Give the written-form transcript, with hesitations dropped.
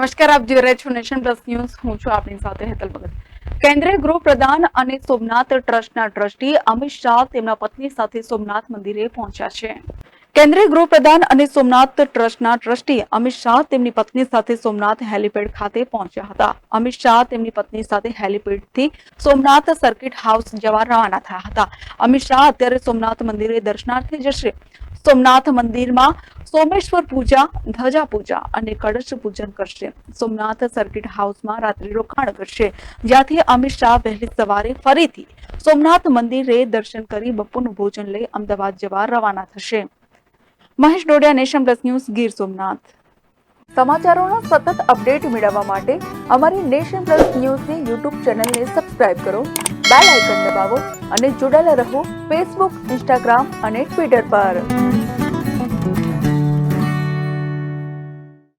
નમસ્કાર, આપ જોઈ રહ્યા છો નેશન પ્લસ ન્યૂઝ. હું છું આપની સાથે હેતલ ભગત. કેન્દ્રીય ગૃહ પ્રધાન અને સોમનાથ ટ્રસ્ટના ટ્રસ્ટી અમિત શાહ તેમના પત્ની સાથે સોમનાથ મંદિરે પહોંચ્યા છે. કેન્દ્રીય ગૃહ પ્રધાન અને સોમનાથ ટ્રસ્ટના ટ્રસ્ટી અમિત શાહ તેમની પત્ની સાથે સોમનાથ હેલીપેડ ખાતે પહોંચ્યા હતા. અમિત શાહ તેમની પત્ની સાથે હેલીપેડથી સોમનાથ સર્કિટ હાઉસ જવા રવાના થયા હતા. અમિત શાહ અત્યારે સોમનાથ મંદિરે દર્શનાર્થે જશે. સોમનાથ મંદિરમાં સોમેશ્વર પૂજા, ધજા પૂજા અને કળશ પૂજન કરશે. સોમનાથ સર્કિટ હાઉસમાં રાત્રિ રોકાણ કરશે, જ્યાંથી અમિત શાહ વહેલી સવારે ફરીથી સોમનાથ મંદિરે દર્શન કરી બપોરનું ભોજન લઈ અમદાવાદ જવા રવાના થશે. Mahesh Dodiya, nation plus news, Gir Somnath. સમાચારોના સતત અપડેટ મેળવવા માટે અમારી નેશન પ્લસ ન્યૂઝની યુટ્યુબ ચેનલને સબસ્ક્રાઇબ કરો, બેલ આઇકન દબાવો અને જોડાયેલા રહો ફેસબુક, ઇન્સ્ટાગ્રામ અને ટ્વિટર પર.